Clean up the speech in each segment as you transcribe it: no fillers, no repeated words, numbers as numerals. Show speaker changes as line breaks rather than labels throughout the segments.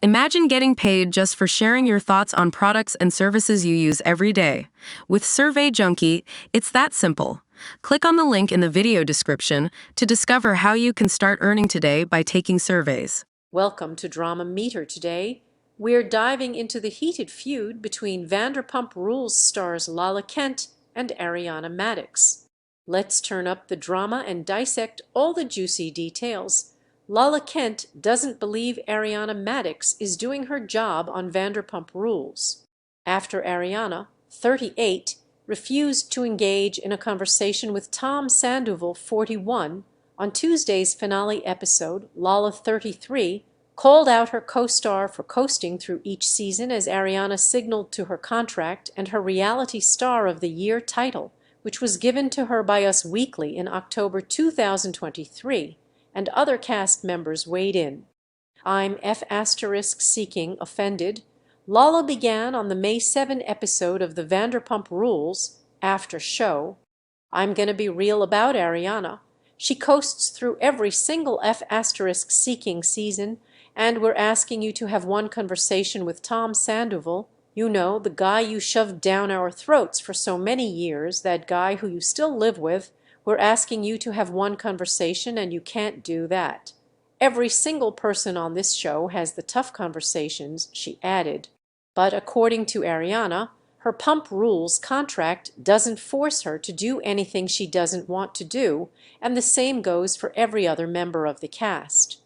Imagine getting paid just for sharing your thoughts on products and services you use every day. With Survey Junkie, it's that simple. Click on the link in the video description to discover how you can start earning today by taking surveys.
Welcome to Drama Meter today. We're diving into the heated feud between Vanderpump Rules stars Lala Kent and Ariana Madix. Let's turn up the drama and dissect all the juicy details. Lala Kent doesn't believe Ariana Madix is doing her job on Vanderpump Rules. After Ariana, 38, refused to engage in a conversation with Tom Sandoval, 41, on Tuesday's finale episode, Lala, 33, called out her co-star for coasting through each season as Ariana signaled to her contract and her Reality Star of the Year title, which was given to her by Us Weekly in October 2023, and other cast members weighed in. I'm F***seeking offended. Lala began on the May 7 episode of the Vanderpump Rules, After Show. I'm gonna be real about Ariana. She coasts through every single F***seeking season, and we're asking you to have one conversation with Tom Sandoval. You know, the guy you shoved down our throats for so many years, that guy who you still live with. We're asking you to have one conversation, and you can't do that. Every single person on this show has the tough conversations, she added. But according to Ariana, her Pump Rules contract doesn't force her to do anything she doesn't want to do, and the same goes for every other member of the cast.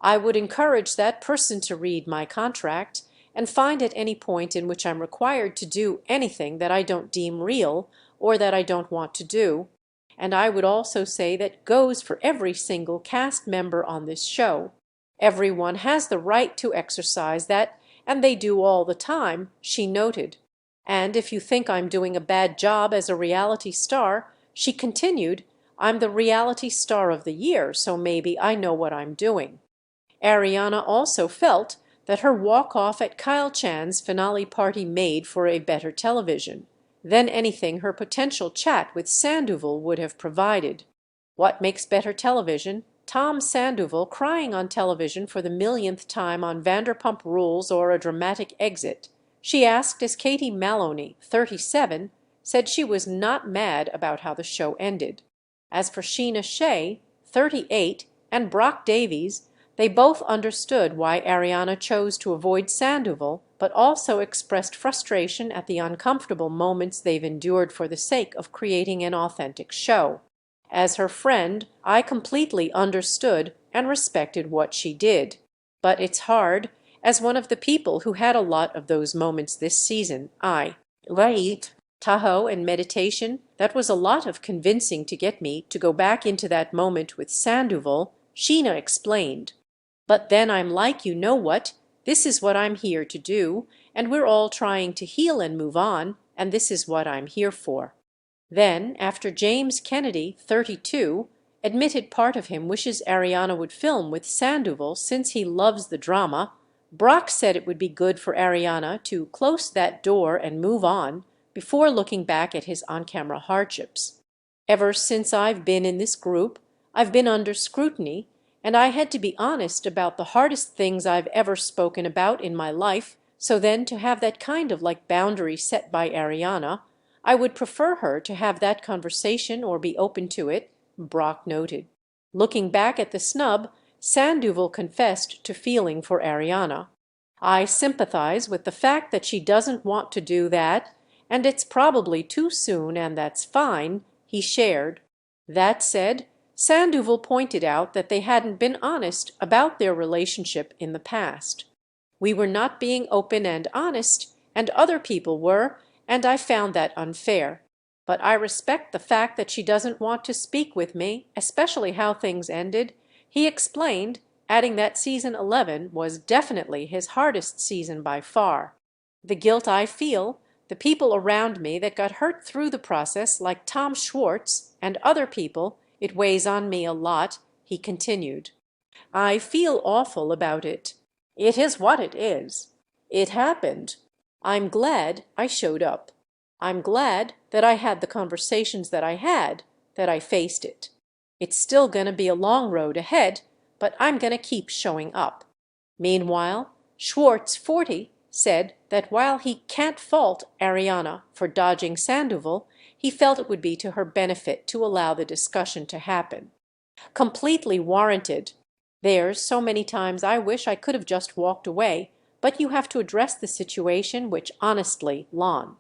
I would encourage that person to read my contract and find at any point in which I'm required to do anything that I don't deem real or that I don't want to do. And I would also say that goes for every single cast member on this show. Everyone has the right to exercise that, and they do all the time, she noted. And if you think I'm doing a bad job as a reality star, she continued, I'm the Reality Star of the Year, so maybe I know what I'm doing. Ariana also felt that her walk-off at Kyle Chan's finale party made for a better television than anything her potential chat with Sandoval would have provided. What makes better television? Tom Sandoval crying on television for the millionth time on Vanderpump Rules or a dramatic exit? She asked as Katie Maloney, 37, said she was not mad about how the show ended. As for Sheena Shea, 38, and Brock Davies, they both understood why Ariana chose to avoid Sandoval, but also expressed frustration at the uncomfortable moments they've endured for the sake of creating an authentic show. As her friend, I completely understood and respected what she did. But it's hard. As one of the people who had a lot of those moments this season, Tahoe and meditation, that was a lot of convincing to get me to go back into that moment with Sandoval, Sheena explained. But then I'm like, you know what? This is what I'm here to do, and we're all trying to heal and move on, and this is what I'm here for. Then, after James Kennedy, 32, admitted part of him wishes Ariana would film with Sandoval since he loves the drama, Brock said it would be good for Ariana to close that door and move on before looking back at his on-camera hardships. Ever since I've been in this group, I've been under scrutiny, and I had to be honest about the hardest things I've ever spoken about in my life, so then to have that kind of boundary set by Ariana, I would prefer her to have that conversation or be open to it, Brock noted. Looking back at the snub, Sandoval confessed to feeling for Ariana. I sympathize with the fact that she doesn't want to do that, and it's probably too soon, and that's fine, he shared. That said, Sandoval pointed out that they hadn't been honest about their relationship in the past. We were not being open and honest, and other people were, and I found that unfair. But I respect the fact that she doesn't want to speak with me, especially how things ended, he explained, adding that season 11 was definitely his hardest season by far. The guilt I feel, the people around me that got hurt through the process, like Tom Schwartz and other people, it weighs on me a lot, he continued. I feel awful about it. It is what it is. It happened. I'm glad I showed up. I'm glad that I had the conversations that I had, that I faced it. It's still going to be a long road ahead, but I'm going to keep showing up. Meanwhile, Schwartz, 40, said that while he can't fault Ariana for dodging Sandoval, he felt it would be to her benefit to allow the discussion to happen. Completely warranted. There's so many times I wish I could have just walked away, but you have to address the situation, which honestly, Lon,